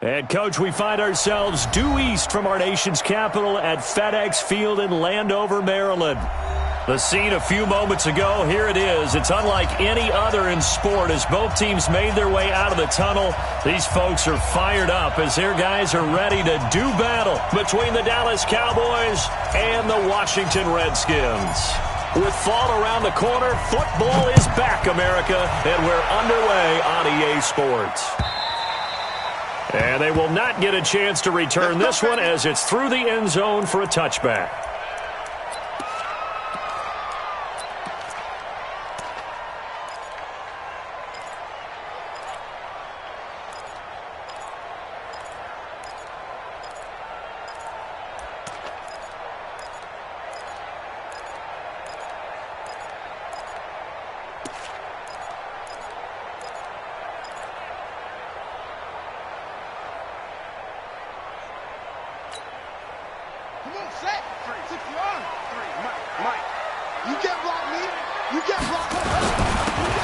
And, Coach, we find ourselves due east from our nation's capital at FedEx Field in Landover, Maryland. The scene a few moments ago, here it is. It's unlike any other in sport as both teams made their way out of the tunnel. These folks are fired up as their guys are ready to do battle between the Dallas Cowboys and the Washington Redskins. With fall around the corner, football is back, America, and we're underway on EA Sports. And they will not get a chance to return this one as it's through the end zone for a touchback.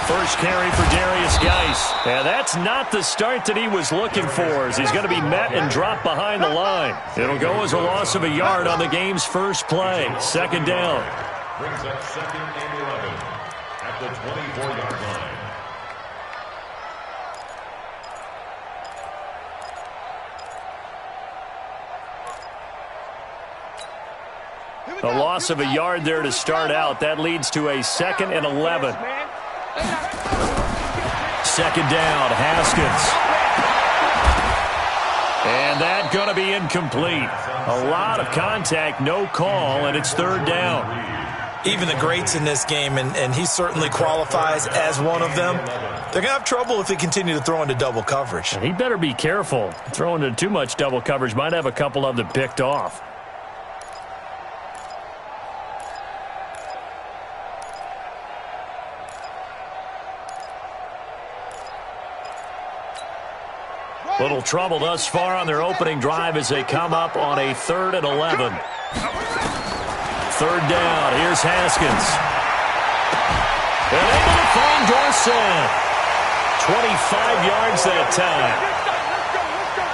First carry for Darius Geis. And that's not the start that he was looking for as he's going to be met and dropped behind the line. It'll go as a loss of a yard on the game's first play. Second down. Brings up 2nd and 11 at the 24-yard line. A loss of a yard there to start out. That leads to a 2nd and 11. Second down, Haskins. And that going to be incomplete. A lot of contact, no call, and it's third down. Even the greats in this game, and he certainly qualifies as one of them, they're going to have trouble if they continue to throw into double coverage. And he better be careful. Throwing into too much double coverage might have a couple of them picked off. Little trouble thus far on their opening drive as they come up on a 3rd and 11. Third down. Here's Haskins. And able to find Dorsett. 25 yards that time.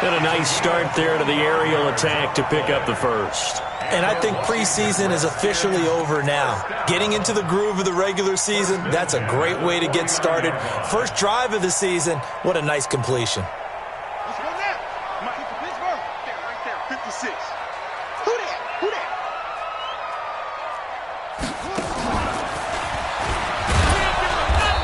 And a nice start there to the aerial attack to pick up the first. And I think preseason is officially over now. Getting into the groove of the regular season, that's a great way to get started. First drive of the season, what a nice completion.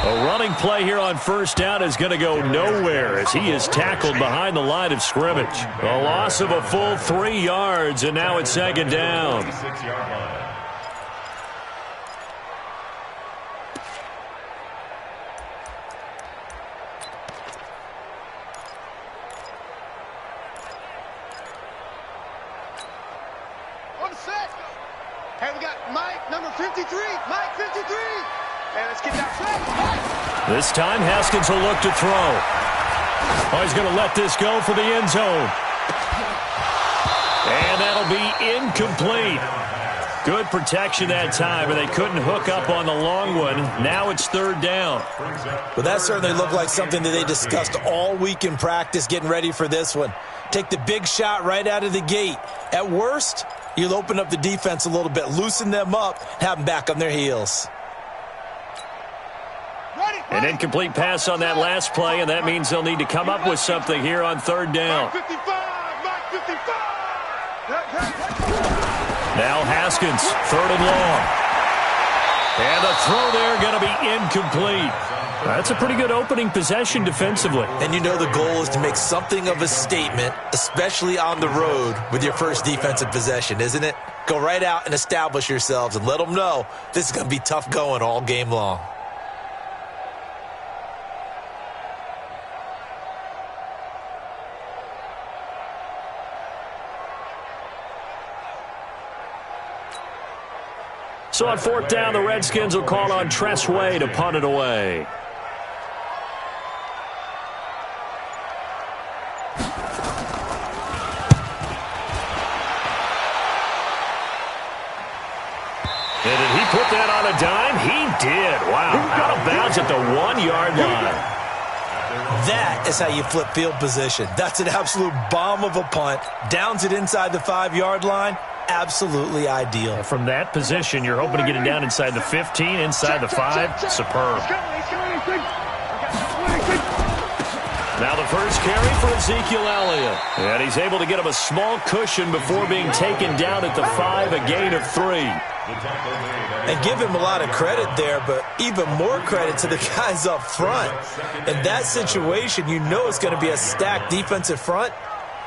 A running play here on first down is going to go nowhere as he is tackled behind the line of scrimmage. A loss of a full 3 yards, and now it's second down. On set. Hey, we got Mike, number 53. Mike, 53. Hey, let's get that flag. This time, Haskins will look to throw. Oh, he's going to let this go for the end zone. And that'll be incomplete. Good protection that time, and they couldn't hook up on the long one. Now it's third down. Well, that certainly looked like something that they discussed all week in practice, getting ready for this one. Take the big shot right out of the gate. At worst, you'll open up the defense a little bit, loosen them up, have them back on their heels. An incomplete pass on that last play, and that means they'll need to come up with something here on third down. Now Haskins, 3rd and long. And the throw there going to be incomplete. That's a pretty good opening possession defensively. And you know the goal is to make something of a statement, especially on the road with your first defensive possession, isn't it? Go right out and establish yourselves and let them know this is going to be tough going all game long. So on fourth down, the Redskins will call on Tress Way to punt it away. And did he put that on a dime? He did. Wow. Out of bounds at the 1-yard line. That is how you flip field position. That's an absolute bomb of a punt. Downs it inside the 5-yard line. Absolutely ideal. From that position, you're hoping to get it down inside the 15, inside the 5. Superb. Now the first carry for Ezekiel Elliott. And he's able to get him a small cushion before being taken down at the 5, a gain of 3. And give him a lot of credit there, but even more credit to the guys up front. In that situation, you know it's going to be a stacked defensive front.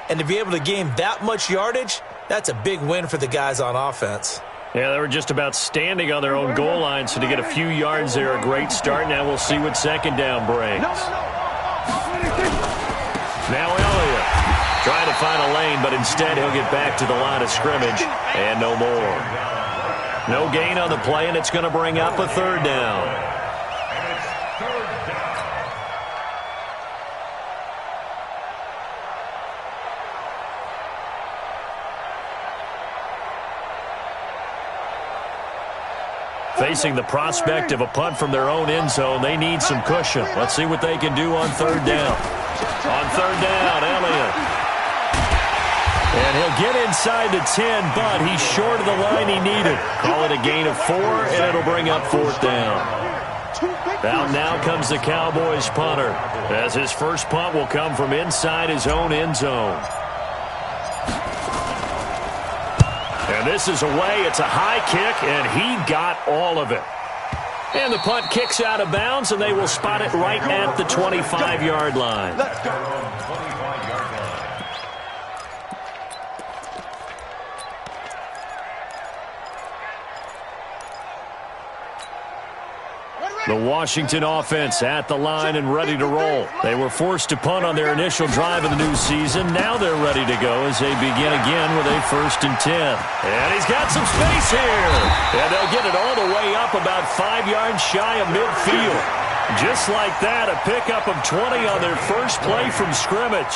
And to be able to gain that much yardage, that's a big win for the guys on offense. Yeah, they were just about standing on their own goal line, so to get a few yards there, a great start. Now we'll see what second down brings. Now Elliott trying to find a lane, but instead he'll get back to the line of scrimmage and no more. No gain on the play, and it's going to bring up a third down. Facing the prospect of a punt from their own end zone, they need some cushion. Let's see what they can do on third down. On third down, Elliott. And he'll get inside the 10, but he's short of the line he needed. Call it a gain of 4, and it'll bring up fourth down. Now comes the Cowboys punter, as his first punt will come from inside his own end zone. And this is away. It's a high kick, and he got all of it. And the punt kicks out of bounds, and they will spot it right at the 25-yard line. Let's go. The Washington offense at the line and ready to roll. They were forced to punt on their initial drive of the new season. Now they're ready to go as they begin again with a 1st and 10. And he's got some space here. And they'll get it all the way up about 5 yards shy of midfield. Just like that, a pickup of 20 on their first play from scrimmage.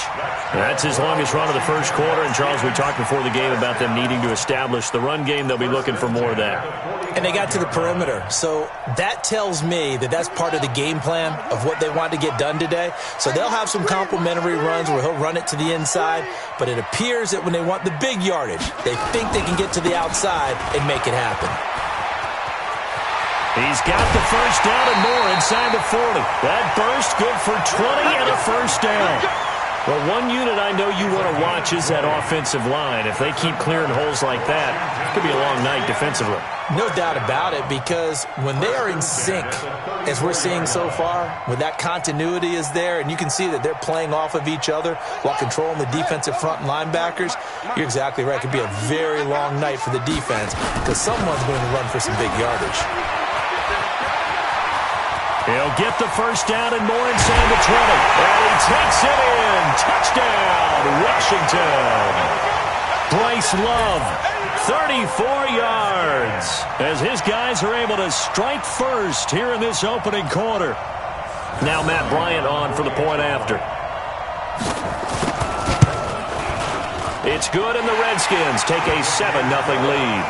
That's his longest run of the first quarter. And, Charles, we talked before the game about them needing to establish the run game. They'll be looking for more of that. And they got to the perimeter. So that tells me that that's part of the game plan of what they want to get done today. So they'll have some complimentary runs where he'll run it to the inside. But it appears that when they want the big yardage, they think they can get to the outside and make it happen. He's got the first down and more inside the 40. That burst good for 20 and a first down. Well, one unit I know you want to watch is that offensive line. If they keep clearing holes like that, it could be a long night defensively. No doubt about it, because when they are in sync, as we're seeing so far, when that continuity is there and you can see that they're playing off of each other while controlling the defensive front and linebackers, you're exactly right. It could be a very long night for the defense because someone's going to run for some big yardage. He'll get the first down and more inside the 20. And he takes it in. Touchdown, Washington. Bryce Love, 34 yards. As his guys are able to strike first here in this opening quarter. Now Matt Bryant on for the point after. It's good, and the Redskins take a 7-0 lead.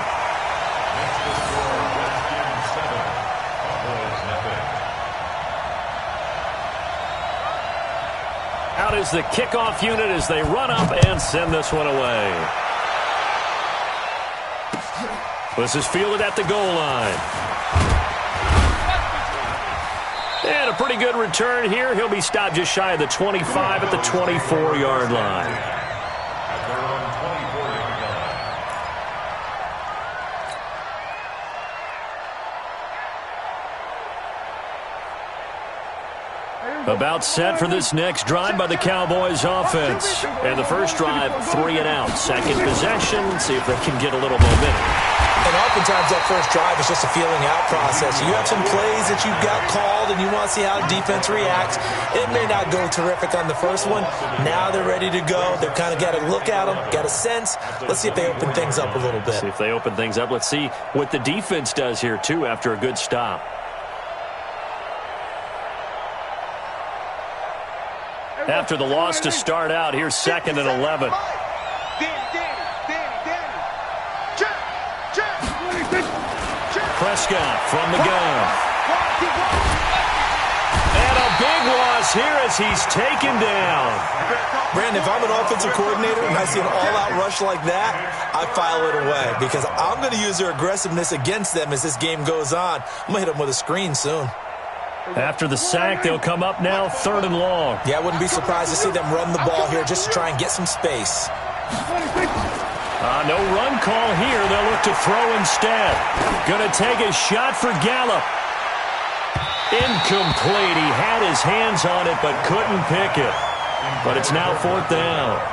Out is the kickoff unit as they run up and send this one away. This is fielded at the goal line. And a pretty good return here. He'll be stopped just shy of the 25 at the 24-yard line. About set for this next drive by the Cowboys offense. And the first drive, 3 and out. Second possession, see if they can get a little momentum. And oftentimes that first drive is just a feeling out process. You have some plays that you've got called and you want to see how the defense reacts. It may not go terrific on the first one. Now they're ready to go. They've kind of got to look at them, got a sense. Let's see if they open things up a little bit. See if they open things up. Let's see what the defense does here, too, after a good stop. After the loss to start out, here's 2nd and 11. Prescott from the gun. And a big loss here as he's taken down. Brandon, if I'm an offensive coordinator and I see an all-out rush like that, I file it away because I'm going to use their aggressiveness against them as this game goes on. I'm going to hit them with a screen soon. After the sack, they'll come up now 3rd and long. Yeah, I wouldn't be surprised to see them run the ball here just to try and get some space. No run call here. They'll look to throw instead. Going to take a shot for Gallup. Incomplete. He had his hands on it but couldn't pick it. But it's now 4th down.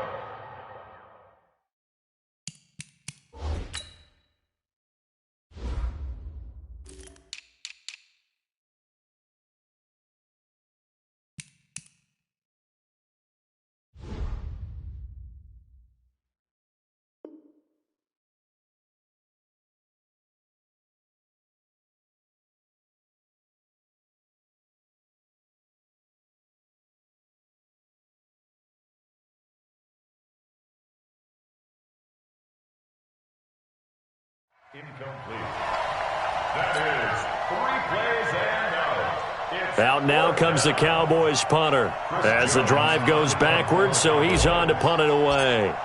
Incomplete. That is 3 plays and out. Out now comes the Cowboys punter as the drive goes backwards, so he's on to punt it away.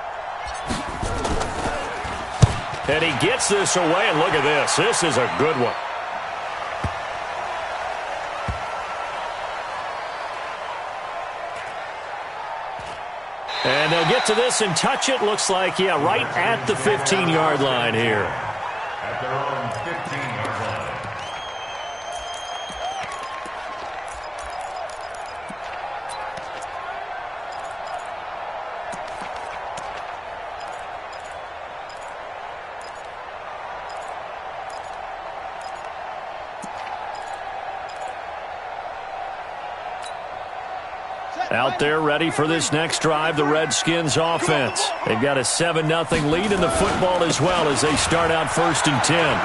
And he gets this away, and look at this. This is a good one. And they'll get to this and touch it. Looks like, yeah, right at the 15-yard line here. At their own 15-yard line. Out there ready for this next drive, the Redskins offense. They've got a 7-0 lead in the football as well as they start out 1st and 10.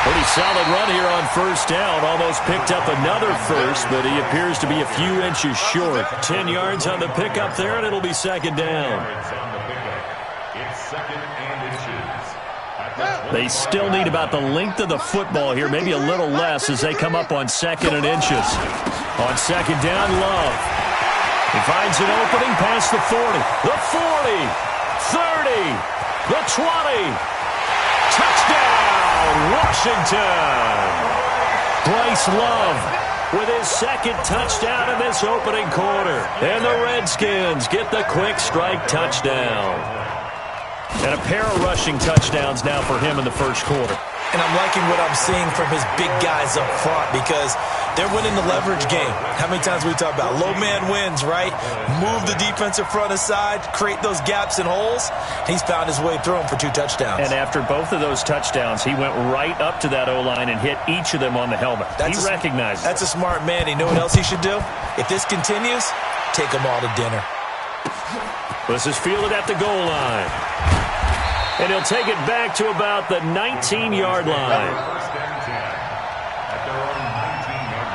Pretty solid run here on 1st down. Almost picked up another first, but he appears to be a few inches short. 10 yards on the pickup there, and it'll be 2nd down. It's 2nd and inches. They still need about the length of the football here, maybe a little less as they come up on 2nd and inches. On 2nd down, Love. He finds an opening past the 40, the 40, 30, the 20. Touchdown, Washington. Bryce Love with his 2nd touchdown in this opening quarter. And the Redskins get the quick strike touchdown. And a pair of rushing touchdowns now for him in the 1st quarter. And I'm liking what I'm seeing from his big guys up front because they're winning the leverage game. How many times we talk about low man wins, right? Move the defensive front aside, create those gaps and holes. He's found his way through them for 2 touchdowns. And after both of those touchdowns, he went right up to that O-line and hit each of them on the helmet. He recognized it. That's a smart man. You know what else he should do? If this continues, take them all to dinner. This is fielded at the goal line. And he'll take it back to about the 19-yard line. 1st and 10. At their own 19-yard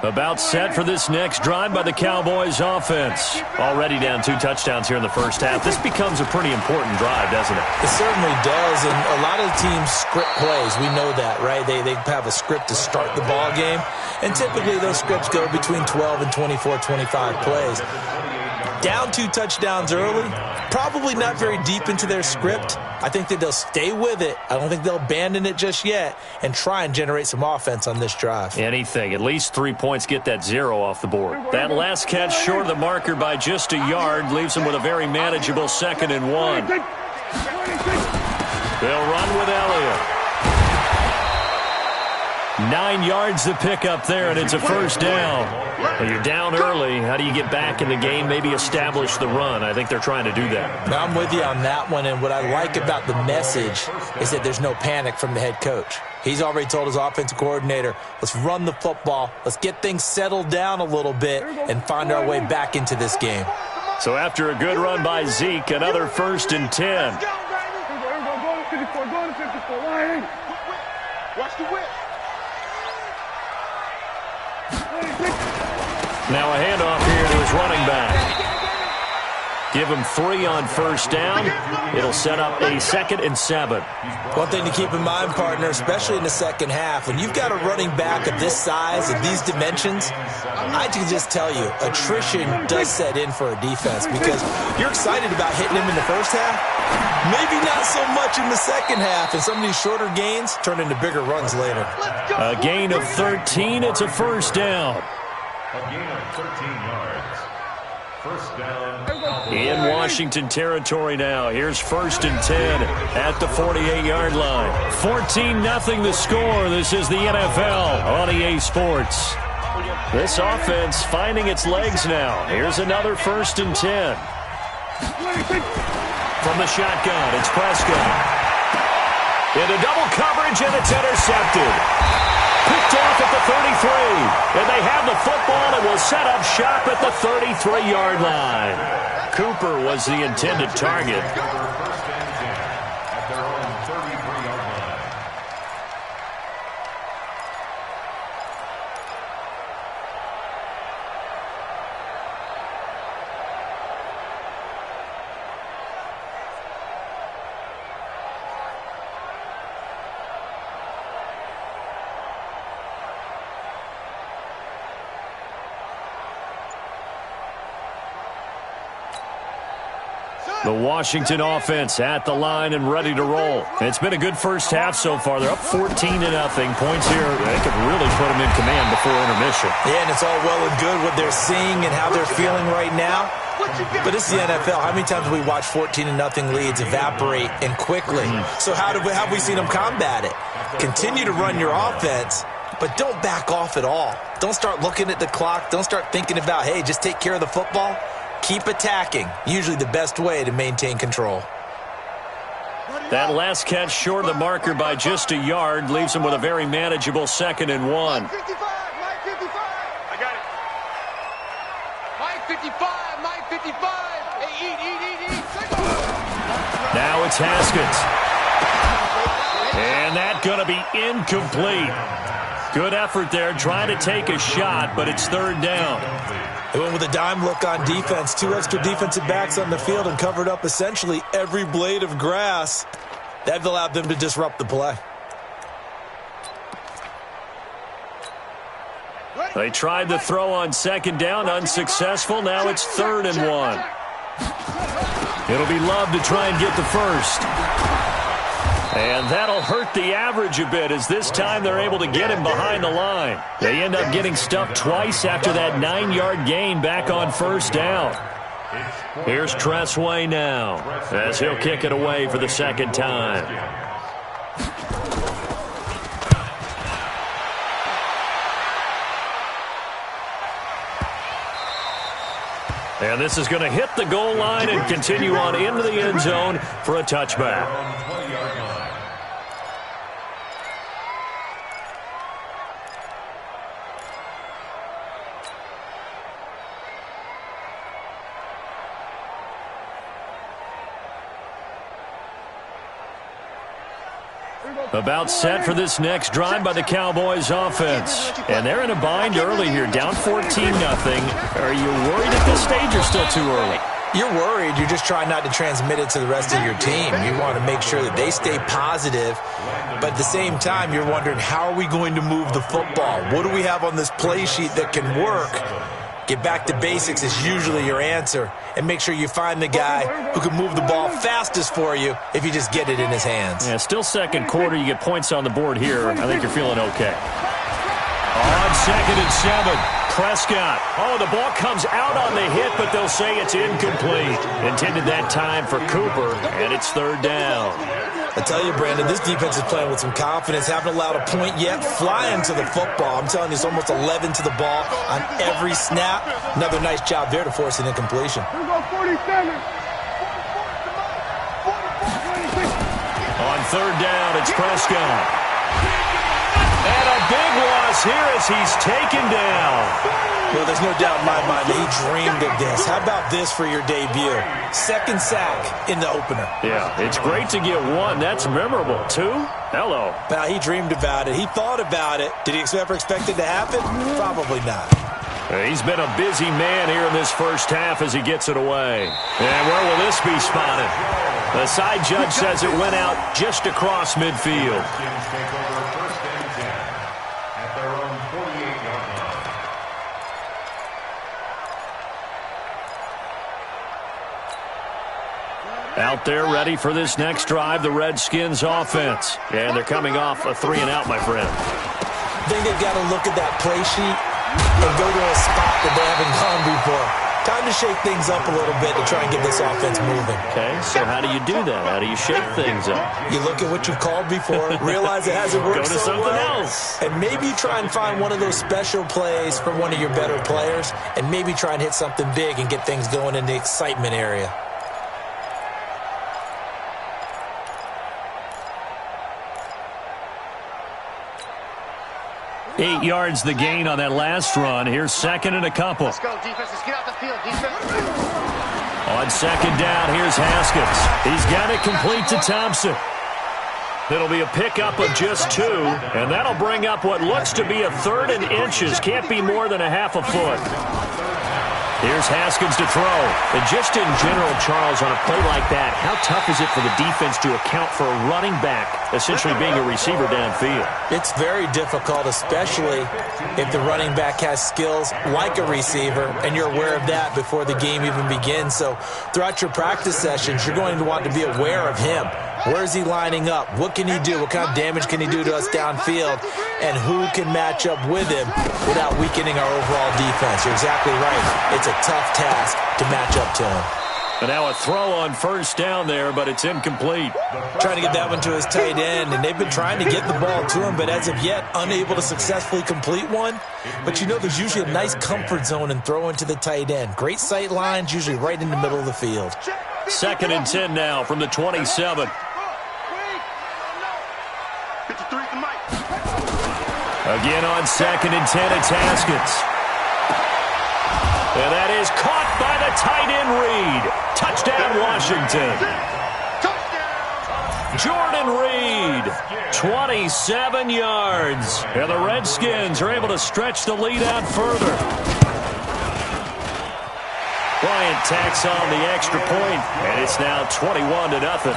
line. About set for this next drive by the Cowboys offense. Already down 2 touchdowns here in the 1st half. This becomes a pretty important drive, doesn't it? It certainly does, and a lot of teams script plays. We know that, right? They have a script to start the ball game, and typically those scripts go between 12 and 24, 25 plays. Down 2 touchdowns early, probably not very deep into their script. I think that they'll stay with it. I don't think they'll abandon it just yet and try and generate some offense on this drive. Anything. At least 3 points, get that 0 off the board. That last catch short of the marker by just a yard leaves them with a very manageable 2nd and 1. They'll run with Elliott. 9 yards to pick up there, and it's a 1st down. Well, you're down early. How do you get back in the game, maybe establish the run? I think they're trying to do that. Now I'm with you on that one, and what I like about the message is that there's no panic from the head coach. He's already told his offensive coordinator, let's run the football, let's get things settled down a little bit and find our way back into this game. So after a good run by Zeke, another 1st and 10. Now a handoff here to his running back. Give him 3 on first down. It'll set up a 2nd and 7. One thing to keep in mind, partner, especially in the second half, when you've got a running back of this size and these dimensions, I can just tell you, attrition does set in for a defense because you're excited about hitting him in the first half. Maybe not so much in the second half, and some of these shorter gains turn into bigger runs later. A gain of 13. It's a first down. A gain of 13 yards. First down. In Washington territory now. Here's 1st and 10 at the 48-yard line. 14-0 the score. This is the NFL on EA Sports. This offense finding its legs now. Here's another 1st and 10. From the shotgun, it's Prescott. Into double coverage, and it's intercepted. Picked off at the 33. And they have the football and will set up shop at the 33-yard line. Cooper was the intended target. First and 10 at their own 33-yard line. The Washington offense at the line and ready to roll. It's been a good first half so far. They're up 14-0. Points here, they could really put them in command before intermission. Yeah, and it's all well and good what they're seeing and how they're feeling right now. But it's the NFL. How many times have we watched 14-0 leads evaporate and quickly? So how have we seen them combat it? Continue to run your offense, but don't back off at all. Don't start looking at the clock. Don't start thinking about, hey, just take care of the football. Keep attacking. Usually the best way to maintain control. That last catch short of the marker by just a yard leaves him with a very manageable 2nd and 1. Mike 55, Mike 55. I got it. Mike 55, Mike 55. Hey, eat. Now it's Haskins. And that's going to be incomplete. Good effort there trying to take a shot, but it's 3rd down. They went with a dime look on defense. 2 extra defensive backs on the field and covered up essentially every blade of grass. That allowed them to disrupt the play. They tried to throw on 2nd down, unsuccessful. Now it's 3rd and 1. It'll be Love to try and get the first. And that'll hurt the average a bit as this time they're able to get him behind the line. They end up getting stuffed twice after that 9-yard gain back on 1st down. Here's Tressway now as he'll kick it away for the 2nd time. And this is going to hit the goal line and continue on into the end zone for a touchback. About set for this next drive by the Cowboys offense. And they're in a bind early here, down 14-0. Are you worried at this stage or still too early? You're worried. You're just trying not to transmit it to the rest of your team. You want to make sure that they stay positive. But at the same time, you're wondering, how are we going to move the football? What do we have on this play sheet that can work? Get back to basics is usually your answer. And make sure you find the guy who can move the ball fastest for you if you just get it in his hands. Yeah, still 2nd quarter. You get points on the board here. I think you're feeling okay. On 2nd and 7, Prescott. Oh, the ball comes out on the hit, but they'll say it's incomplete. Intended that time for Cooper, and it's 3rd down. I tell you, Brandon, this defense is playing with some confidence. Haven't allowed a point yet. Flying to the football. I'm telling you, it's almost 11 to the ball on every snap. Another nice job there to force an incompletion. Here we go, 47. On 3rd down, it's Prescott. And a big loss here as he's taken down. Well, there's no doubt in my mind that he dreamed of this. How about this for your debut? 2nd sack in the opener. Yeah, it's great to get 1. That's memorable. 2? Hello. Now, he dreamed about it. He thought about it. Did he ever expect it to happen? Probably not. He's been a busy man here in this first half as he gets it away. And where will this be spotted? The side judge says it went out just across midfield. Out there ready for this next drive, the Redskins offense. And they're coming off a 3-and-out, my friend. I think they've got to look at that play sheet and go to a spot that they haven't gone before. Time to shake things up a little bit to try and get this offense moving. Okay, so how do you do that? How do you shake things up? You look at what you've called before, realize it hasn't worked Go to so something well, else. and maybe try and find one of those special plays from one of your better players, and maybe try and hit something big and get things going in the excitement area. Eight yards the gain on that last run. Here's second and a couple. Let's go, defense. Let's get out the field, defense. On second down, here's Haskins. He's got it complete to Thompson. It'll be a pickup of just 2, and that'll bring up what looks to be a 3rd and inches. Can't be more than a half a foot. Here's Haskins to throw. And just in general, Charles, on a play like that, how tough is it for the defense to account for a running back essentially being a receiver downfield? It's very difficult, especially if the running back has skills like a receiver, and you're aware of that before the game even begins. So throughout your practice sessions, you're going to want to be aware of him. Where is he lining up? What can he do? What kind of damage can he do to us downfield? And who can match up with him without weakening our overall defense? You're exactly right. It's a tough task to match up to him. And now a throw on first down there, but it's incomplete. Trying to get that one to his tight end, and they've been trying to get the ball to him, but as of yet, unable to successfully complete one. But you know there's usually a nice comfort zone in throwing to the tight end. Great sight lines, usually right in the middle of the field. 2nd and 10 now from the 27. Again on 2nd and 10, it's Haskins. And that is caught by the tight end Reed. Touchdown, Washington. Jordan Reed, 27 yards. And the Redskins are able to stretch the lead out further. Bryant tacks on the extra point, and it's now 21-0.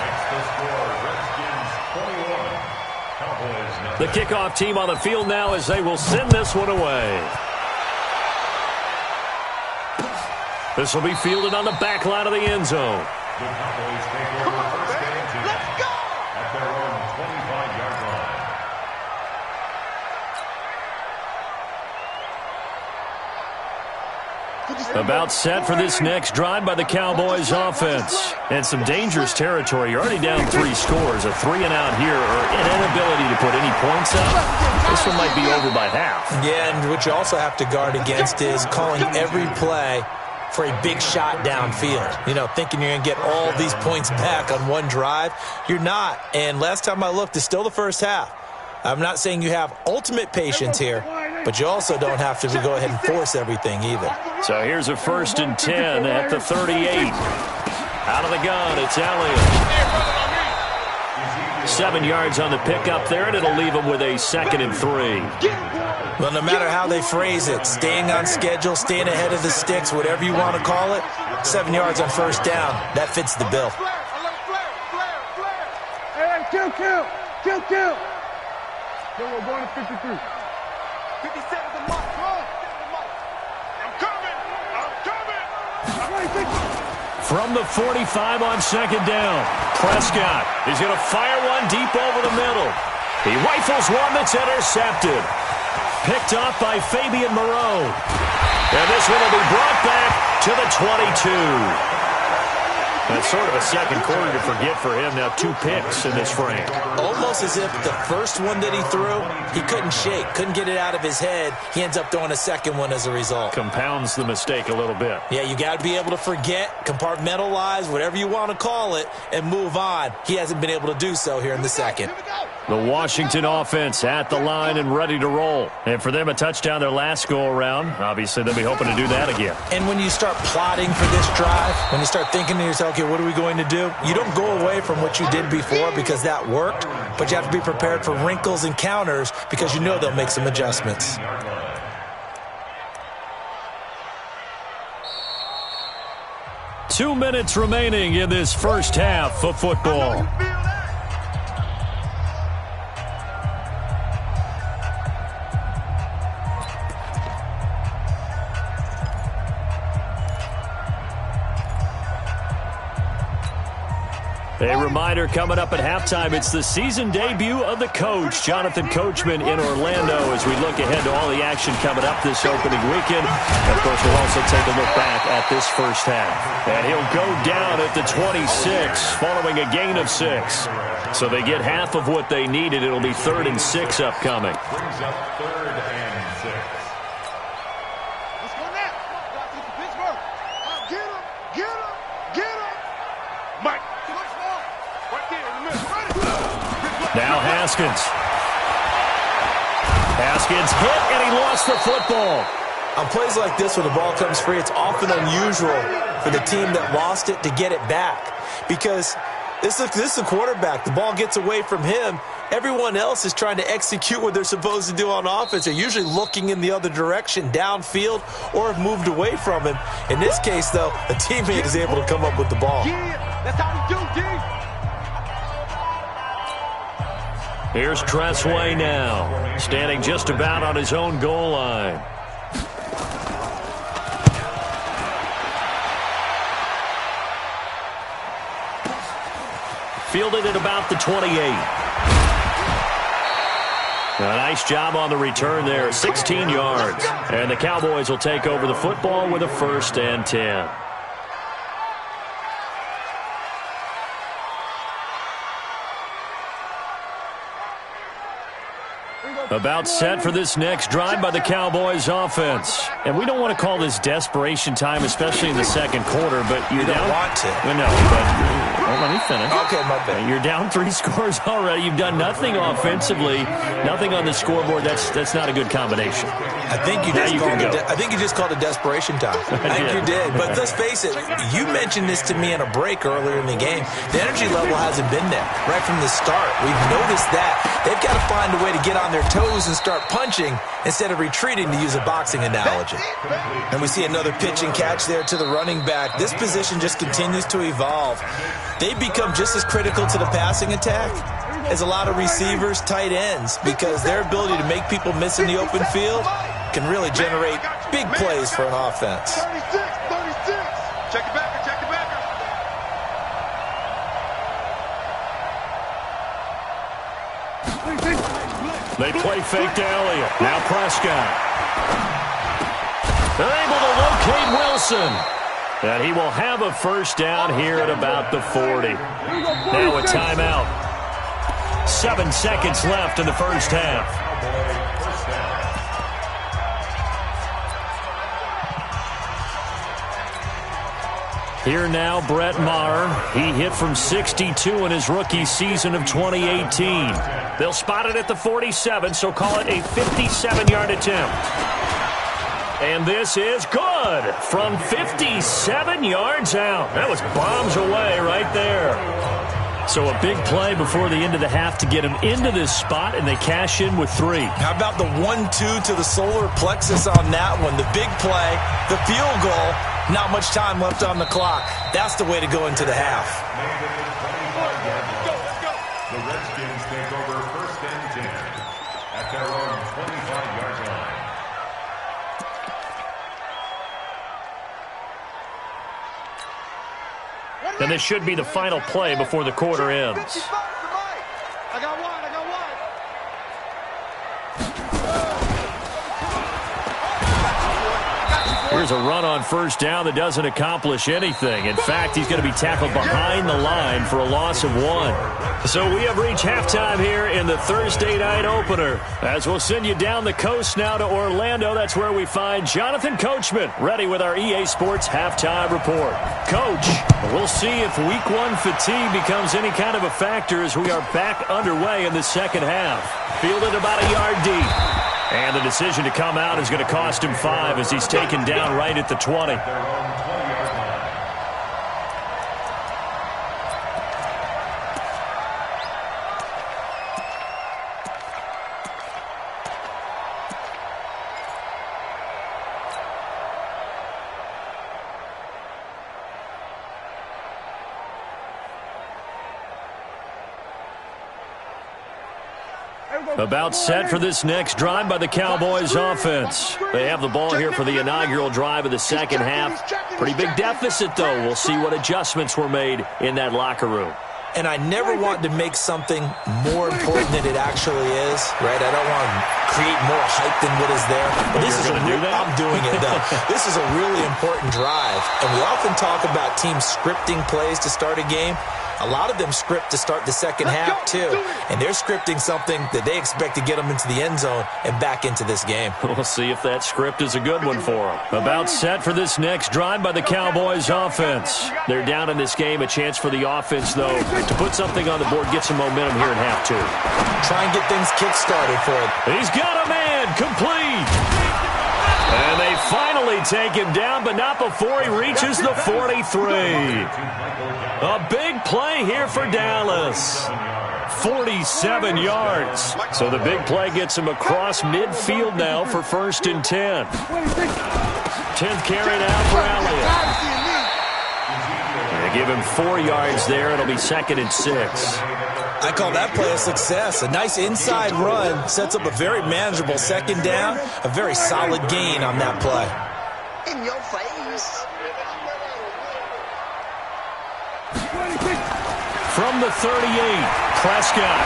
The kickoff team on the field now as they will send this one away. This will be fielded on the back line of the end zone. Come on, man. Let's go. At their own 25-yard line. About set for this next drive by the Cowboys offense. And some dangerous territory. You're already down 3 scores. A 3-and-out here, or an inability to put any points up. This one might be over by half. Yeah, and what you also have to guard against is calling every play for a big shot downfield. You know, thinking you're going to get all these points back on one drive. You're not. And last time I looked, it's still the first half. I'm not saying you have ultimate patience here, but you also don't have to go ahead and force everything either. So here's a 1st and 10 at the 38. Out of the gun, it's Elliott. 7 yards on the pickup there, and it'll leave him with a 2nd and 3. Well, no matter how they phrase it, staying on schedule, staying ahead of the sticks, whatever you want to call it, 7 yards on first down, that fits the bill. Hey, kill. Then we're going to 53. 57 the mark. I'm coming. From the 45 on 2nd down, Prescott is going to fire one deep over the middle. He rifles one that's intercepted. Picked off by Fabian Moreau. And this one will be brought back to the 22. That's sort of a second quarter to forget for him. Now 2 picks in this frame. Almost as if the first one that he threw, he couldn't shake, couldn't get it out of his head. He ends up throwing a second one as a result. Compounds the mistake a little bit. Yeah, you got to be able to forget, compartmentalize, whatever you want to call it, and move on. He hasn't been able to do so here in the second. The Washington offense at the line and ready to roll. And for them, a touchdown their last go-around. Obviously, they'll be hoping to do that again. And when you start plotting for this drive, when you start thinking to yourself, okay, what are we going to do? You don't go away from what you did before because that worked, but you have to be prepared for wrinkles and counters because you know they'll make some adjustments. 2 minutes remaining in this first half of football. A reminder coming up at halftime, it's the season debut of the coach, Jonathan Coachman, in Orlando, as we look ahead to all the action coming up this opening weekend. And, of course, we'll also take a look back at this first half. And he'll go down at the 26, following a gain of 6. So they get half of what they needed. It'll be 3rd and 6 upcoming. Brings up 3rd and 6. Let's go now. Pittsburgh. Get him. Get him. Get him. Mike. Now Haskins. Haskins hit, and he lost the football. On plays like this where the ball comes free, it's often unusual for the team that lost it to get it back. Because this is a quarterback. The ball gets away from him. Everyone else is trying to execute what they're supposed to do on offense. They're usually looking in the other direction, downfield, or have moved away from him. In this case, though, a teammate is able to come up with the ball. Yeah, that's how we do, D. Here's Tressway now, standing just about on his own goal line. Fielded at about the 28. A nice job on the return there, 16 yards. And the Cowboys will take over the football with a 1st and 10. About set for this next drive by the Cowboys offense. And we don't want to call this desperation time, especially in the second quarter, but You don't want to. No, but let me finish. Okay, my bad. You're down 3 scores already. You've done nothing offensively, nothing on the scoreboard. That's not a good combination. I think you just called it desperation time. I think you did. But let's face it, you mentioned this to me in a break earlier in the game. The energy level hasn't been there right from the start. We've noticed that. They've got to find a way to get on their toes and start punching instead of retreating, to use a boxing analogy. And we see another pitch and catch there to the running back. This position just continues to evolve. They become just as critical to the passing attack as a lot of receivers, tight ends, because their ability to make people miss in the open field can really generate big plays for an offense. 36. Check it back. Check it back. They play fake to Elliott. Now Prescott. They're able to locate Wilson. And he will have a 1st down here at about the 40. Now a timeout. 7 seconds left in the first half. Here now, Brett Maher. He hit from 62 in his rookie season of 2018. They'll spot it at the 47, so call it a 57-yard attempt. And this is good from 57 yards out. That was bombs away right there. So a big play before the end of the half to get him into this spot, and they cash in with 3. How about the 1-2 to the solar plexus on that one? The big play, the field goal, not much time left on the clock. That's the way to go into the half. The Redskins take over 1st and 10 at their own 25-yard line. And this should be the final play before the quarter ends. I got one. Here's a run on 1st down that doesn't accomplish anything. In fact, he's going to be tackled behind the line for a loss of 1. So we have reached halftime here in the Thursday night opener. As we'll send you down the coast now to Orlando, that's where we find Jonathan Coachman ready with our EA Sports halftime report. Coach, we'll see if week 1 fatigue becomes any kind of a factor as we are back underway in the second half. Fielded about a yard deep. And the decision to come out is going to cost him 5 as he's taken down right at the 20. About set for this next drive by the Cowboys offense. They have the ball here for the inaugural drive of the second half. Pretty big deficit, though. We'll see what adjustments were made in that locker room. And I never want to make something more important than it actually is, right? I don't want to create more hype than what is there. But this is I'm doing it, though. This is a really important drive. And we often talk about teams scripting plays to start a game. A lot of them script to start the second half, too. And they're scripting something that they expect to get them into the end zone and back into this game. We'll see if that script is a good one for them. About set for this next drive by the Cowboys offense. They're down in this game. A chance for the offense, though, to put something on the board, get some momentum here in half two. Try and get things kick-started for it. He's got a man, complete. And they finally take him down, but not before he reaches the 43. A big play here for Dallas. 47 yards. So the big play gets him across midfield now for 1st and 10. 10th carry now for Elliott. They give him 4 yards there. It'll be 2nd and 6. I call that play a success. A nice inside run sets up a very manageable second down. A very solid gain on that play. In your face. From the 38, Prescott.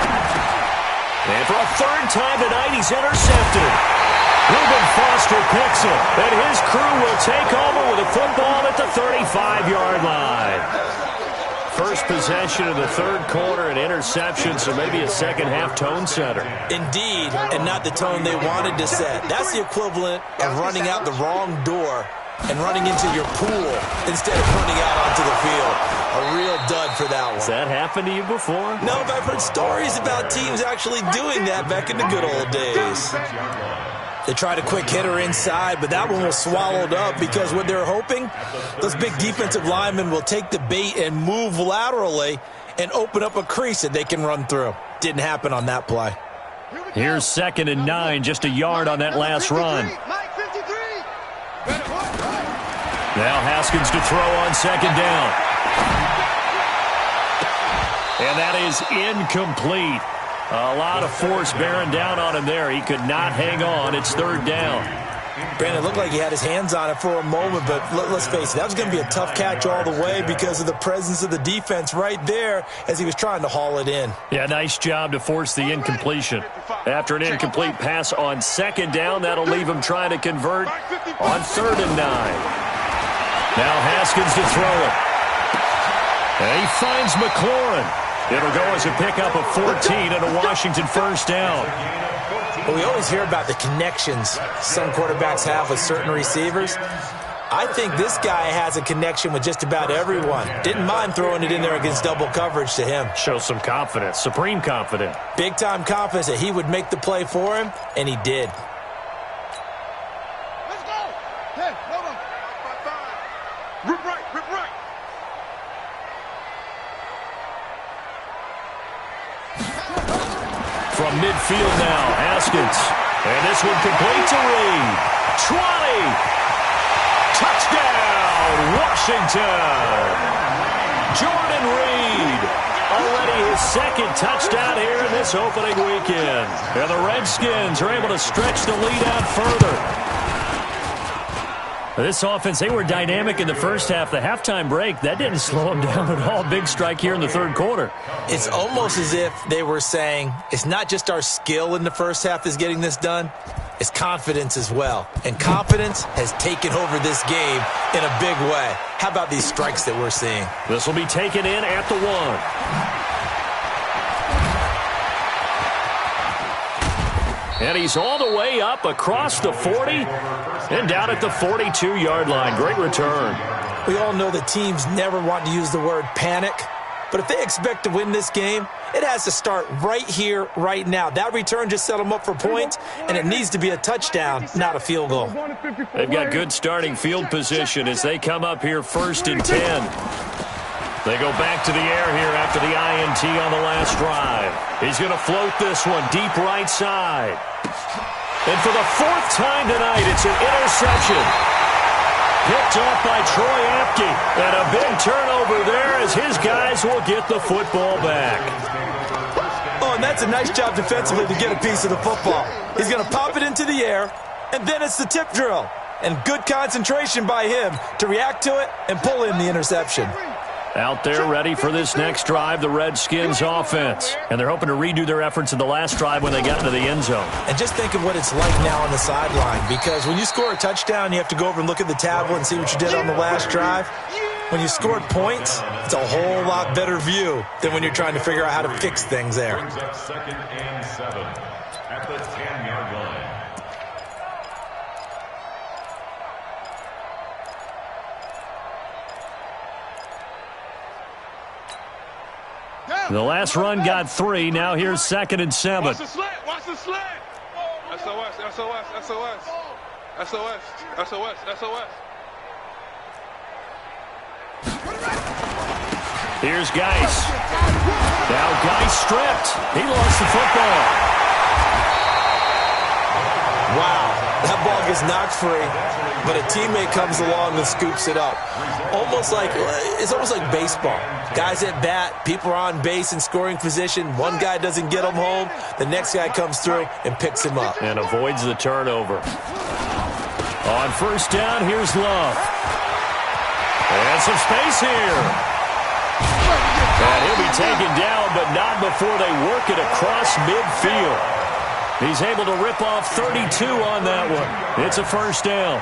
And for a 3rd time tonight, he's intercepted. Reuben Foster picks it, and his crew will take over with a football at the 35-yard line. First possession of the 3rd quarter, an interception, so maybe a second-half tone setter. Indeed, and not the tone they wanted to set. That's the equivalent of running out the wrong door and running into your pool instead of running out onto the field. A real dud for that one. Has that happened to you before? No, but I've heard stories about teams actually doing that back in the good old days. They tried a quick hitter inside, but that one was swallowed up because what they're hoping, those big defensive linemen will take the bait and move laterally and open up a crease that they can run through. Didn't happen on that play. Here's 2nd and 9, just a yard on that last run. Now Haskins to throw on 2nd down. And that is incomplete. A lot of force bearing down on him there. He could not hang on. It's 3rd down. Brandon, it looked like he had his hands on it for a moment, but let's face it, that was going to be a tough catch all the way because of the presence of the defense right there as he was trying to haul it in. Yeah, nice job to force the incompletion. After an incomplete pass on 2nd down, that'll leave him trying to convert on 3rd and 9. Now Haskins to throw it. And he finds McLaurin. It'll go as a pickup of 14 and a Washington 1st down. Well, we always hear about the connections some quarterbacks have with certain receivers. I think this guy has a connection with just about everyone. Didn't mind throwing it in there against double coverage to him. Shows some confidence, supreme confidence. Big-time confidence that he would make the play for him, and he did. Let's go. Hey, hold on. 5-5. Rip right, rip right. From midfield now, Haskins. And this one complete to Reed. 20. Touchdown, Washington. Jordan Reed. Already his 2nd touchdown here in this opening weekend. And the Redskins are able to stretch the lead out further. This offense, they were dynamic in the first half. The halftime break, that didn't slow them down at all. Big strike here in the 3rd quarter. It's almost as if they were saying, it's not just our skill in the first half that's getting this done, it's confidence as well. And confidence has taken over this game in a big way. How about these strikes that we're seeing? This will be taken in at the 1. And he's all the way up across the 40 and down at the 42-yard line. Great return. We all know that teams never want to use the word panic, but if they expect to win this game, it has to start right here, right now. That return just set them up for points, and it needs to be a touchdown, not a field goal. They've got good starting field position as they come up here 1st and 10. They go back to the air here after the INT on the last drive. He's going to float this one deep right side. And for the 4th time tonight, it's an interception. Picked off by Troy Apke. And a big turnover there as his guys will get the football back. Oh, and that's a nice job defensively to get a piece of the football. He's going to pop it into the air, and then it's the tip drill. And good concentration by him to react to it and pull in the interception. Out there ready for this next drive, the Redskins offense. And they're hoping to redo their efforts in the last drive when they got into the end zone. And just think of what it's like now on the sideline, because when you score a touchdown, you have to go over and look at the tablet and see what you did on the last drive. When you scored points, it's a whole lot better view than when you're trying to figure out how to fix things there. Brings up 2nd and 7 at the 10-yard line. The last run got 3. Now here's 2nd and 7. Watch the slant. Watch the slant. SOS, SOS, SOS. SOS, SOS, SOS. Here's Geis. Now Geis stripped. He lost the football. Wow, that ball gets knocked free, but a teammate comes along and scoops it up. It's almost like baseball. Guys at bat, people are on base in scoring position. One guy doesn't get him home. The next guy comes through and picks him up. And avoids the turnover. On first down, here's Love. And some space here. And he'll be taken down, but not before they work it across midfield. He's able to rip off 32 on that one. It's a first down.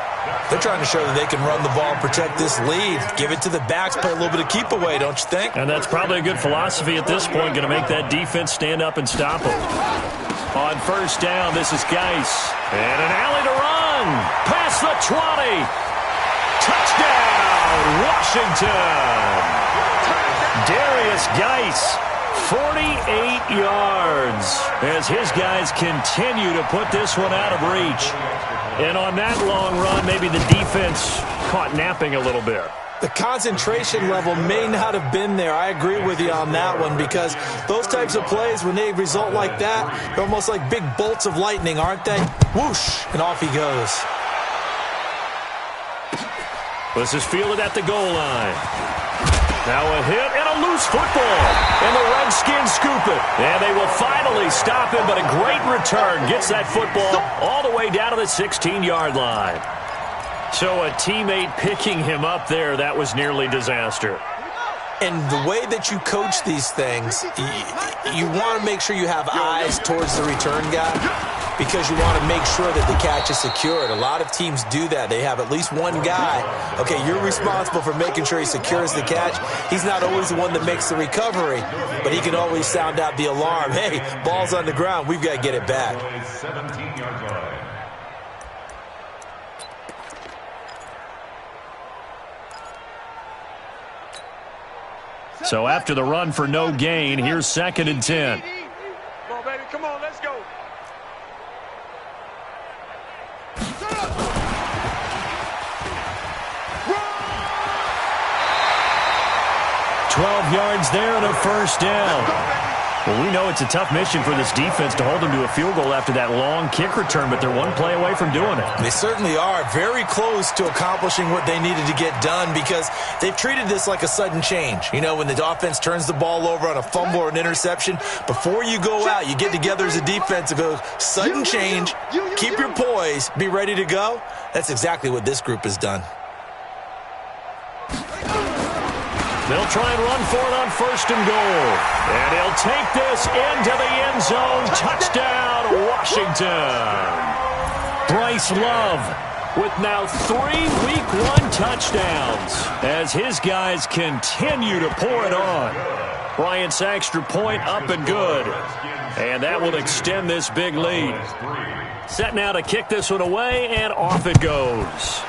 They're trying to show that they can run the ball and protect this lead. Give it to the backs, play a little bit of keep away, don't you think? And that's probably a good philosophy at this point, going to make that defense stand up and stop them. On first down, this is Geis. And an alley to run. Past the 20. Touchdown, Washington. Darius Geis. 48 yards as his guys continue to put this one out of reach. And on that long run, maybe the defense caught napping a little bit. The concentration level may not have been there. I agree with you on that one, because those types of plays, when they result like that, they're almost like big bolts of lightning, aren't they? Whoosh, and off he goes. This is fielded at the goal line. Now a hit and a loose football. And the Redskins scoop it. And they will finally stop him, but a great return gets that football all the way down to the 16-yard line. So a teammate picking him up there, that was nearly disaster. And the way that you coach these things, you want to make sure you have eyes towards the return guy, because you want to make sure that the catch is secured. A lot of teams do that. They have at least one guy. Okay, you're responsible for making sure he secures the catch. He's not always the one that makes the recovery, but he can always sound out the alarm. Hey, ball's on the ground. We've got to get it back. 17-yard line. So after the run for no gain, here's 2nd and 10. Come on, baby. Come on. Let's go. 12 yards there and a first down. Well, we know it's a tough mission for this defense to hold them to a field goal after that long kick return, but they're one play away from doing it. They certainly are very close to accomplishing what they needed to get done, because they've treated this like a sudden change. You know, when the offense turns the ball over on a fumble or an interception, before you go out, you get together as a defense and go, sudden change, keep your poise, be ready to go. That's exactly what this group has done. They'll try and run for it on first and goal. And he'll take this into the end zone. Touchdown, Washington. Bryce Love with now 3 Week 1 touchdowns as his guys continue to pour it on. Bryant's extra point up and good. And that will extend this big lead. Set now to kick this one away, and off it goes.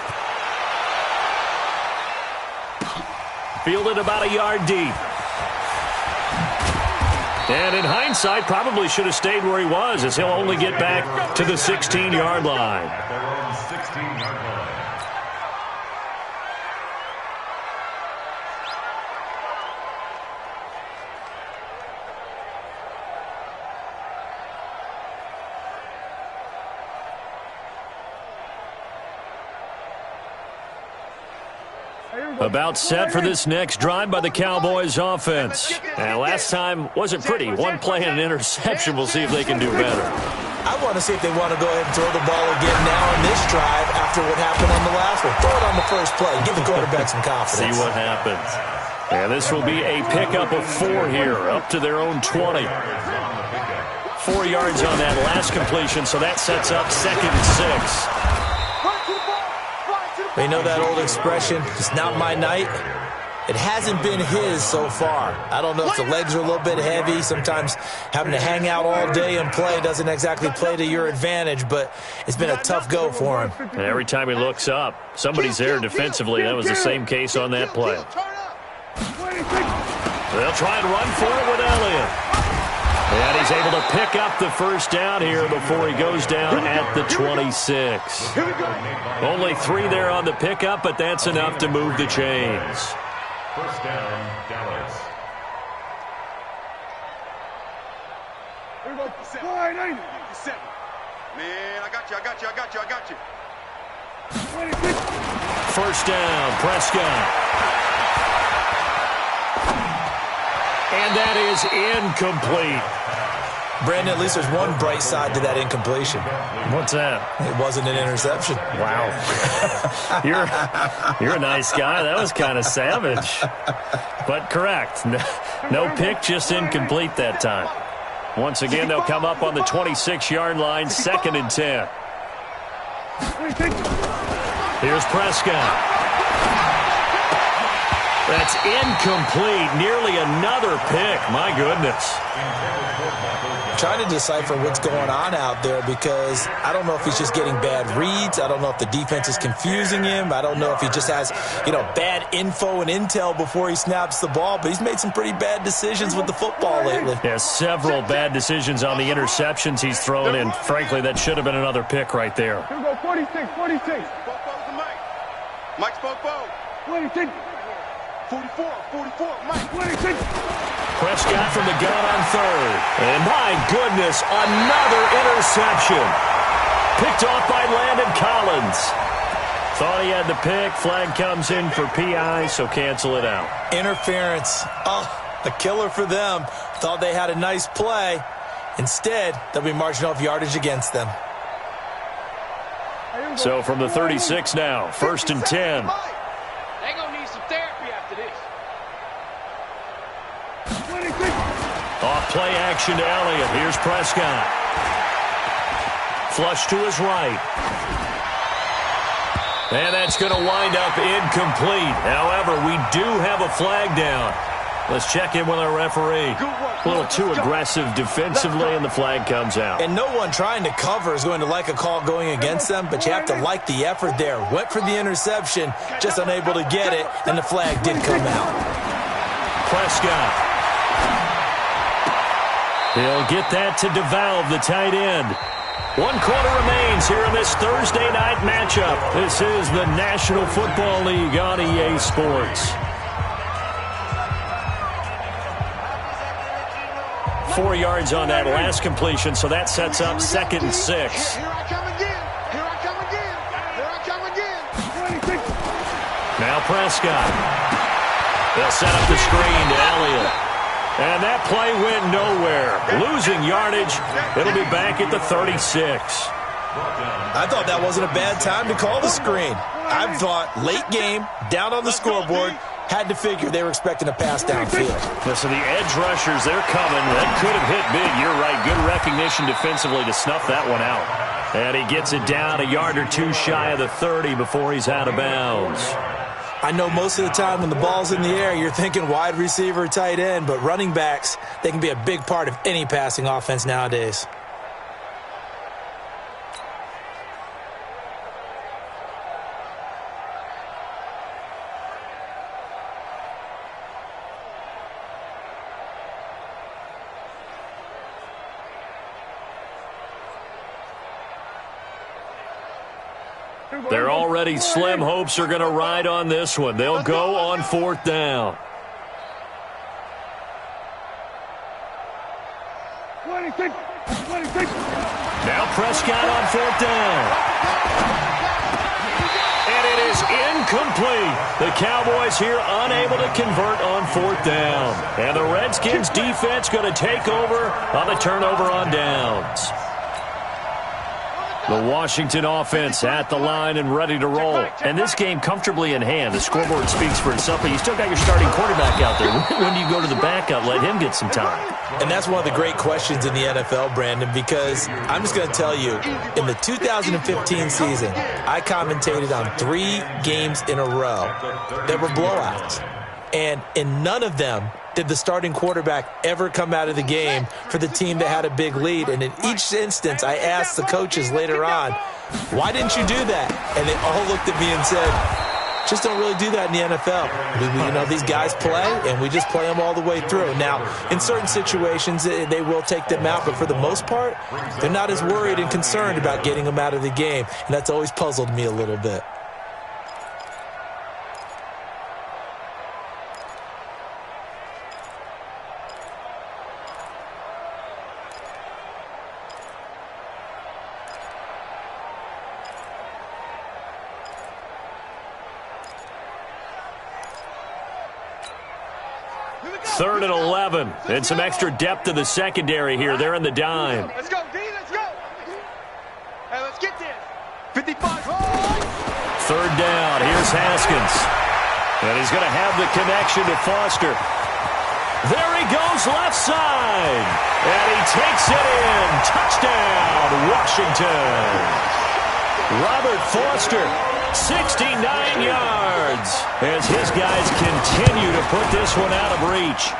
Fielded about a yard deep. And in hindsight, probably should have stayed where he was, as he'll only get back to the 16-yard line. At their own 16-yard line. Here we About set for this next drive by the Cowboys offense. And last time wasn't pretty. One play and an interception. We'll see if they can do better. I want to see if they want to go ahead and throw the ball again now on this drive after what happened on the last one. Throw it on the first play. Give the quarterback some confidence. See what happens. And this will be a pickup of 4 here, up to their own 20. 4 yards on that last completion, so that sets up 2nd and 6. You know that old expression, it's not my night? It hasn't been his so far. I don't know if the legs are a little bit heavy. Sometimes having to hang out all day and play doesn't exactly play to your advantage, but it's been a tough go for him. And every time he looks up, somebody's there defensively. That was the same case on that play. They'll try and run for it with Elliott. And he's able to pick up the first down here before he goes down at the 26. Only 3 there on the pickup, but that's enough to move the chains. First down, Dallas. Man, I got you. First down, Prescott. And that is incomplete. Brandon, at least there's one bright side to that incompletion. What's that? It wasn't an interception. Wow. You're a nice guy. That was kind of savage. But correct. No pick, just incomplete that time. Once again, they'll come up on the 26-yard line, 2nd and 10. Here's Prescott. That's incomplete. Nearly another pick. My goodness. I'm trying to decipher what's going on out there because I don't know if he's just getting bad reads. I don't know if the defense is confusing him. I don't know if he just has, bad info and intel before he snaps the ball. But he's made some pretty bad decisions with the football lately. Yeah, several bad decisions on the interceptions he's thrown in. Frankly, that should have been another pick right there. Here we go, 46. Mike's Popo. 46. 44, Mike. 46. Prescott from the gun on 3rd. And my goodness, another interception. Picked off by Landon Collins. Thought he had the pick. Flag comes in for PI, so cancel it out. Interference. Oh, a killer for them. Thought they had a nice play. Instead, they'll be marching off yardage against them. So from the 36 now, 1st and 10. They're going to need some therapy after this. Off play action to Elliott. Here's Prescott. Flush to his right. And that's going to wind up incomplete. However, we do have a flag down. Let's check in with our referee. A little too aggressive defensively, and the flag comes out. And no one trying to cover is going to like a call going against them, but you have to like the effort there. Went for the interception, just unable to get it, and the flag did come out. Prescott. He'll get that to devalve the tight end. 1 quarter remains here in this Thursday night matchup. This is the National Football League on EA Sports. 4 yards on that last completion, so that sets up 2nd and 6. Here I come again. Now Prescott. They'll set up the screen to Elliott. And that play went nowhere. Losing yardage. It'll be back at the 36. I thought that wasn't a bad time to call the screen. I thought late game, down on the scoreboard, had to figure they were expecting a pass downfield. Listen, the edge rushers, they're coming. That could have hit big. You're right. Good recognition defensively to snuff that one out. And he gets it down a yard or two shy of the 30 before he's out of bounds. I know most of the time when the ball's in the air, you're thinking wide receiver, tight end, but running backs, they can be a big part of any passing offense nowadays. They're already slim hopes are going to ride on this one. They'll go on 4th down. 26. Now Prescott on 4th down. And it is incomplete. The Cowboys here unable to convert on fourth down. And the Redskins defense going to take over on the turnover on downs. The Washington offense at the line and ready to roll. And this game comfortably in hand. The scoreboard speaks for itself, but you still got your starting quarterback out there. When do you go to the backup, let him get some time? And that's one of the great questions in the NFL, Brandon, because I'm just going to tell you, in the 2015 season, I commentated on 3 games in a row that were blowouts. And in none of them did the starting quarterback ever come out of the game for the team that had a big lead. And in each instance, I asked the coaches later on, why didn't you do that? And they all looked at me and said, just don't really do that in the NFL. These guys play, and we just play them all the way through. Now, in certain situations, they will take them out, but for the most part, they're not as worried and concerned about getting them out of the game. And that's always puzzled me a little bit. Third and 11, and some extra depth to the secondary here. They're in the dime. Let's go, D, let's go. Hey, let's get this. 55. Third down, here's Haskins. And he's going to have the connection to Foster. There he goes, left side. And he takes it in. Touchdown, Washington. Robert Foster, 69 yards, as his guys continue to put this one out of reach.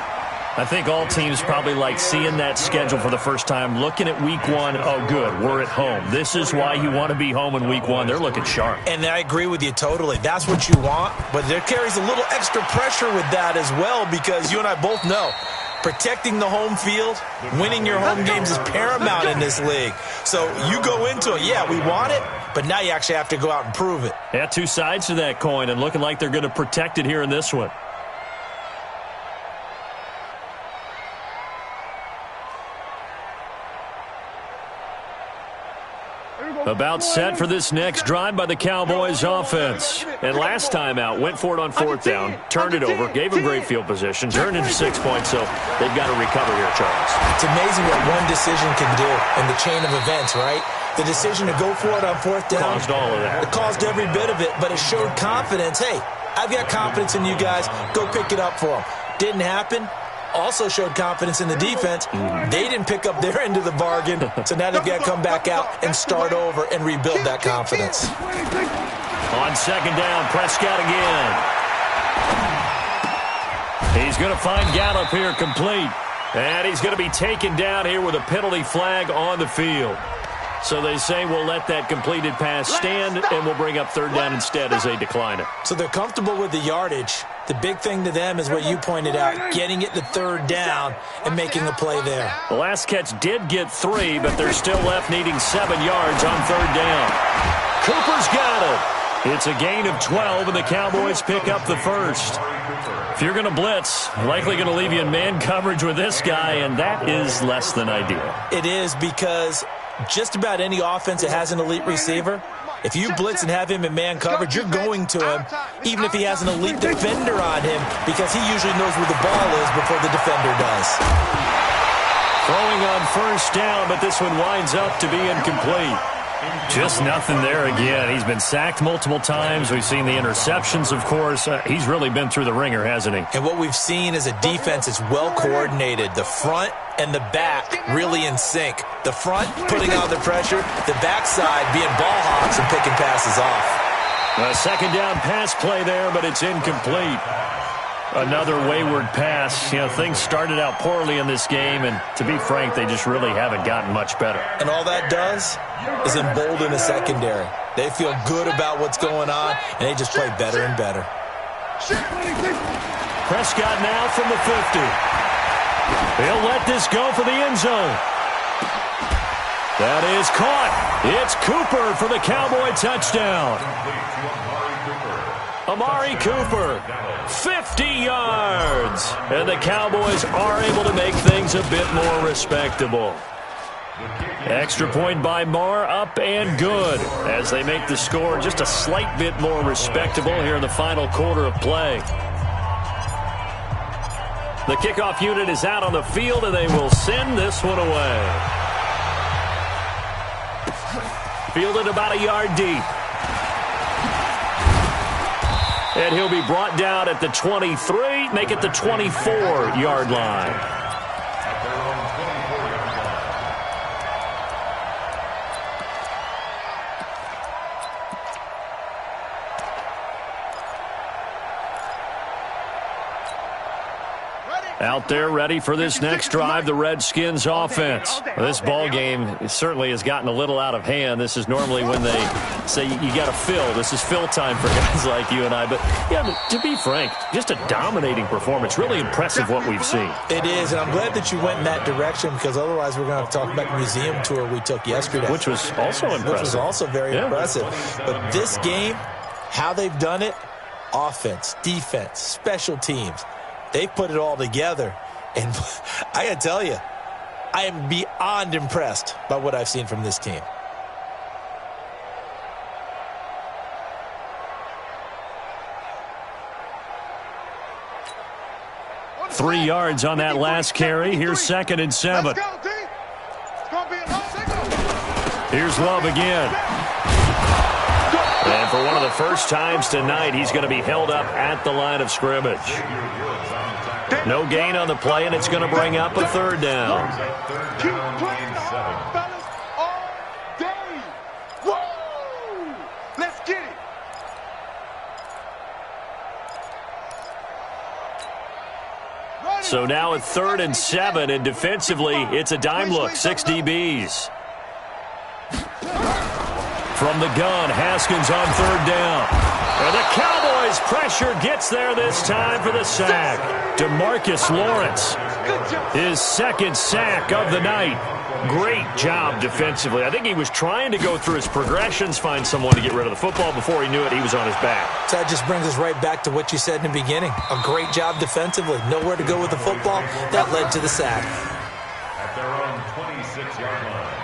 I think all teams probably like seeing that schedule for the first time, looking at week 1. Oh, good, we're at home. This is why you want to be home in week 1. They're looking sharp. And I agree with you totally. That's what you want, but there carries a little extra pressure with that as well, because you and I both know protecting the home field, winning your home games is paramount in this league. So you go into it, yeah, we want it, but now you actually have to go out and prove it. Yeah, 2 sides to that coin, and looking like they're going to protect it here in this one. About set for this next drive by the Cowboys offense. And last time out, went for it on fourth down, turned it over, gave them great field position, turned into 6 points, so they've got to recover here, Charles. It's amazing what one decision can do in the chain of events, right? The decision to go for it on fourth down caused all of that. It caused every bit of it, but it showed confidence. Hey, I've got confidence in you guys. Go pick it up for them. Didn't happen. Also showed confidence in the defense. They didn't pick up their end of the bargain, so now they've got to come back out and start over and rebuild that confidence. On second down, Prescott again. He's going to find Gallup here complete. And he's going to be taken down here with a penalty flag on the field. So they say we'll let that completed pass stand, and we'll bring up third down instead as they decline it. So they're comfortable with the yardage. The big thing to them is what you pointed out, getting it to third down and making a play there. The last catch did get 3, but they're still left needing 7 yards on third down. Cooper's got it. It's a gain of 12, and the Cowboys pick up the first. If you're going to blitz, likely going to leave you in man coverage with this guy, and that is less than ideal. It is, because just about any offense that has an elite receiver, if you blitz and have him in man coverage, you're going to him, even if he has an elite defender on him, because he usually knows where the ball is before the defender does. Throwing on first down, but this one winds up to be incomplete. Just nothing there again. He's been sacked multiple times. We've seen the interceptions, of course. He's really been through the ringer, hasn't he? And what we've seen is a defense that's well coordinated. The front and the back really in sync. The front putting on the pressure, the backside being ball hawks and picking passes off. A second down pass play there, but it's incomplete. Another wayward pass. You know, things started out poorly in this game, and to be frank, they just really haven't gotten much better. And all that does is embolden the secondary. They feel good about what's going on, and they just play better and better. Prescott now from the 50. He'll let this go for the end zone. That is caught. It's Cooper for the Cowboy touchdown. Amari Cooper, 50 yards. And the Cowboys are able to make things a bit more respectable. Extra point by Marr, up and good, as they make the score just a slight bit more respectable here in the final quarter of play. The kickoff unit is out on the field, and they will send this one away. Fielded about a yard deep. And he'll be brought down at the 23, make it the 24-yard line. Out there ready for this next drive, the Redskins offense. This ball game certainly has gotten a little out of hand. This is normally when they say you got to fill. This is fill time for guys like you and I. But, yeah, to be frank, just a dominating performance. Really impressive what we've seen. It is, and I'm glad that you went in that direction, because otherwise we're going to have to talk about the museum tour we took yesterday. Which was also impressive. Which was also very impressive. But this game, how they've done it, offense, defense, special teams, they put it all together, and I got to tell you, I am beyond impressed by what I've seen from this team. Three yards on that last carry. Here's 2nd and 7. Here's Love again. And for one of the first times tonight, he's going to be held up at the line of scrimmage. No gain on the play, and it's going to bring up a 3rd down. Keep playing hard, fellas, all day. Woo! Let's get it. So now at 3rd and 7, and defensively, it's a dime look, 6 DBs. From the gun, Haskins on 3rd down. And the Cowboys' pressure gets there this time for the sack. DeMarcus Lawrence, his 2nd sack of the night. Great job defensively. I think he was trying to go through his progressions, find someone to get rid of the football. Before he knew it, he was on his back. So that just brings us right back to what you said in the beginning. A great job defensively. Nowhere to go with the football. That led to the sack. At their own 26-yard line.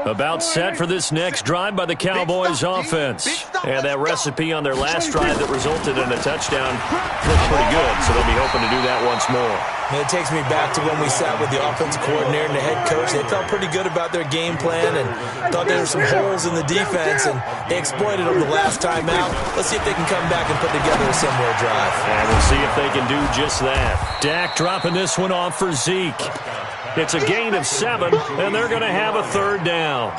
About set for this next drive by the Cowboys offense. And that recipe on their last drive that resulted in a touchdown looked pretty good, so they'll be hoping to do that once more. And it takes me back to when we sat with the offensive coordinator and the head coach. They felt pretty good about their game plan and thought there were some holes in the defense, and they exploited them the last time out. Let's see if they can come back and put together a similar drive. And we'll see if they can do just that. Dak dropping this one off for Zeke. It's a gain of 7, and they're going to have a 3rd down.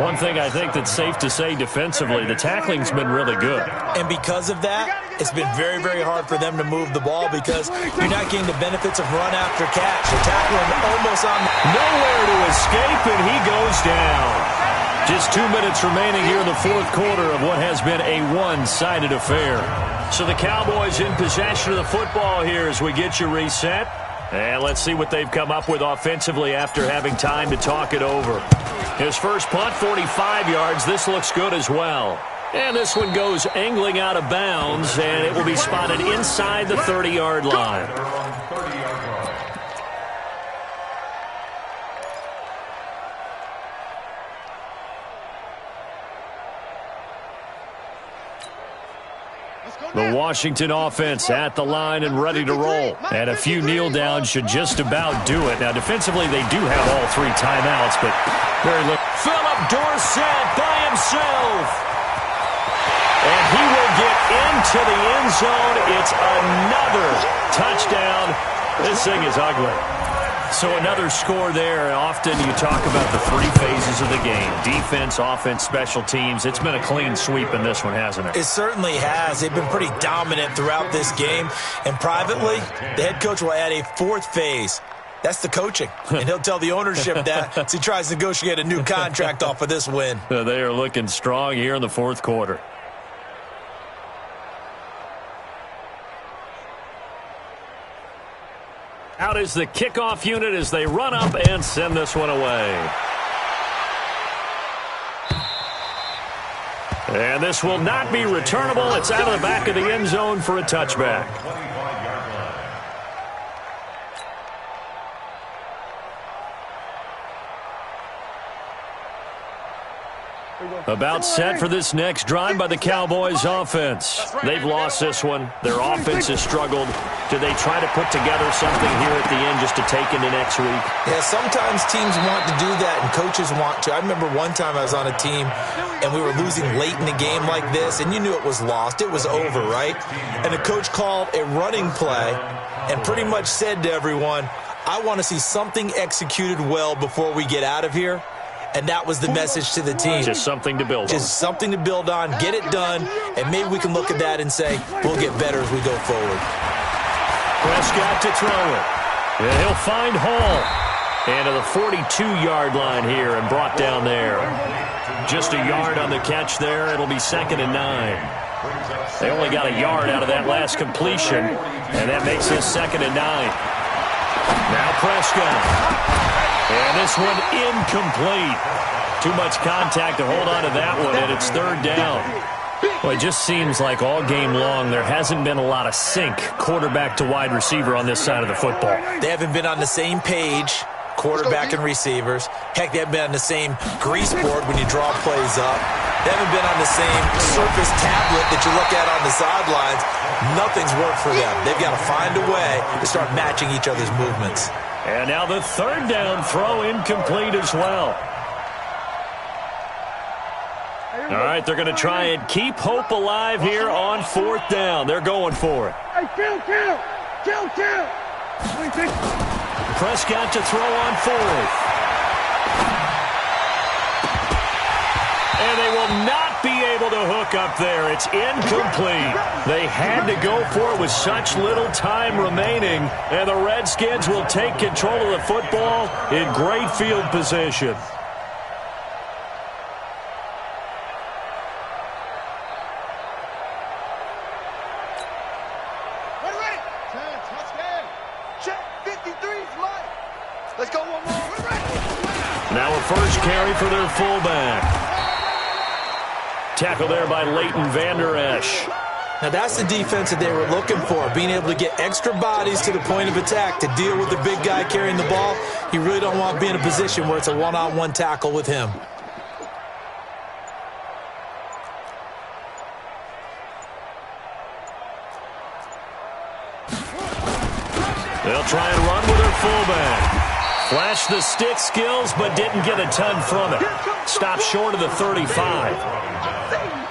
One thing I think that's safe to say defensively, the tackling's been really good. And because of that, it's been very, very hard for them to move the ball because you're not getting the benefits of run after catch. You're tackling almost on nowhere to escape, and he goes down. Just 2 minutes remaining here in the 4th quarter of what has been a one-sided affair. So the Cowboys in possession of the football here as we get you reset. And let's see what they've come up with offensively after having time to talk it over. His first punt, 45 yards. This looks good as well. And this one goes angling out of bounds, and it will be spotted inside the 30-yard line. The Washington offense at the line and ready to roll. And a few kneel downs should just about do it. Now, defensively, they do have all 3 timeouts, but very little. Philip Dorsett by himself. And he will get into the end zone. It's another touchdown. This thing is ugly. So another score there, and often you talk about the 3 phases of the game. Defense, offense, special teams. It's been a clean sweep in this one, hasn't it? It certainly has. They've been pretty dominant throughout this game. And privately, the head coach will add a 4th phase. That's the coaching. And he'll tell the ownership that as he tries to negotiate a new contract off of this win. They are looking strong here in the 4th quarter. Out is the kickoff unit as they run up and send this one away. And this will not be returnable. It's out of the back of the end zone for a touchback. About set for this next drive by the Cowboys offense. They've lost this one. Their offense has struggled. Do they try to put together something here at the end just to take into next week? Yeah, sometimes teams want to do that and coaches want to. I remember one time I was on a team and we were losing late in the game like this, and you knew it was lost. It was over, right? And the coach called a running play and pretty much said to everyone, I want to see something executed well before we get out of here. And that was the message to the team. Just something to build on. Just something to build on, get it done, and maybe we can look at that and say, we'll get better as we go forward. Prescott to throw it. And he'll find Hall. And to the 42-yard line here and brought down there. Just a yard on the catch there. It'll be 2nd and 9. They only got a yard out of that last completion, and that makes this 2nd and 9. Now Prescott. And this one incomplete. Too much contact to hold on to that one, and it's 3rd down. Well, it just seems like all game long there hasn't been a lot of sync quarterback to wide receiver on this side of the football. They haven't been on the same page, quarterback and receivers. Heck, they haven't been on the same grease board when you draw plays up. They haven't been on the same surface tablet that you look at on the sidelines. Nothing's worked for them. They've got to find a way to start matching each other's movements. And now the 3rd down throw incomplete as well. All right, they're going to try and keep hope alive here on 4th down. They're going for it. Hey, kill. Prescott to throw on 4th. And they will not be able to hook up there. It's incomplete. They had to go for it with such little time remaining, and the Redskins will take control of the football in great field position. Let's go one more. Now a first carry for their fullback. Tackle there by Leighton Vander Esch. Now that's the defense that they were looking for, being able to get extra bodies to the point of attack to deal with the big guy carrying the ball. You really don't want to be in a position where it's a one-on-one tackle with him. They'll try and run with their fullback. Flashed the stick skills, but didn't get a ton from it. Stopped short of the 35.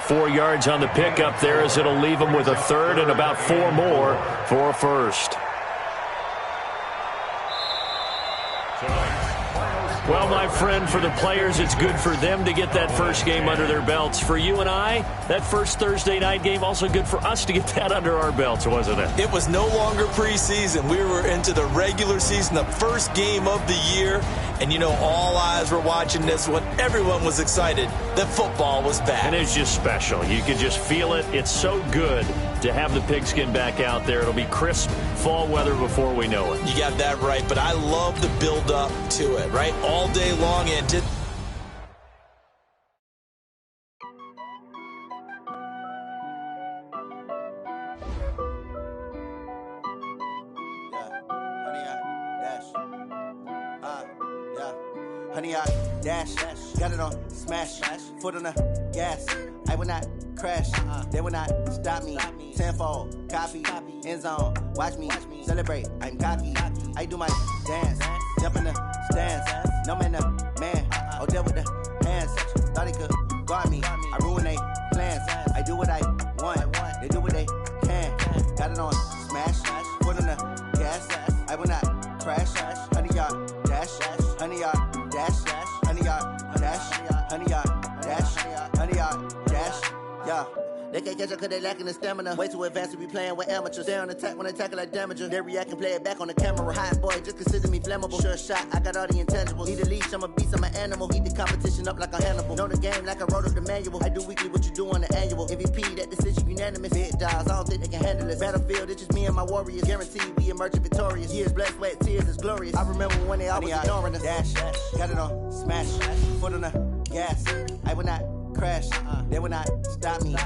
4 yards on the pickup there as it'll leave them with a 3rd and about 4 more for a first. Well, my friend, for the players, it's good for them to get that first game under their belts. For you and I, that first Thursday night game, also good for us to get that under our belts, wasn't it? It was no longer preseason. We were into the regular season, the first game of the year. And, you know, all eyes were watching this one. Everyone was excited that football was back. And it's just special. You could just feel it. It's so good to have the pigskin back out there. It'll be crisp fall weather before we know it. You got that right, but I love the build-up to it, right? All day long into... Honey, I dash, got it on smash, foot on the gas. I will not crash, they will not stop me. Tenfold, copy, end zone, watch me celebrate. I'm cocky, I do my dance, jump in the stands. No man, man, oh, there with the hands. Thought he could guard me, I ruin they plans. I do what I want, they do what they can. Got it on smash, foot on the gas. I will not crash, honey, y'all dash, honey, y'all dash, honey, y'all dash, honey, y'all dash, honey, y'all dash, yeah. They can't catch up cause they lacking the stamina. Way too advanced to be playing with amateurs. Stay on attack when they tackle like damager. They react and play it back on the camera. Hot boy, just consider me flammable. Sure shot, I got all the intangibles. Need a leash, I'm a beast, I'm an animal. Eat the competition up like a Hannibal. Know the game like I wrote up the manual. I do weekly what you do on the annual. MVP, that decision unanimous. Big dogs, I don't think they can handle this. Battlefield, it's just me and my warriors. Guaranteed we emerge victorious. Years, blood, sweat, tears, is glorious. I remember when they always ignoring us. Dash, got it on smash, foot on the gas. I will not crash, they will not stop me.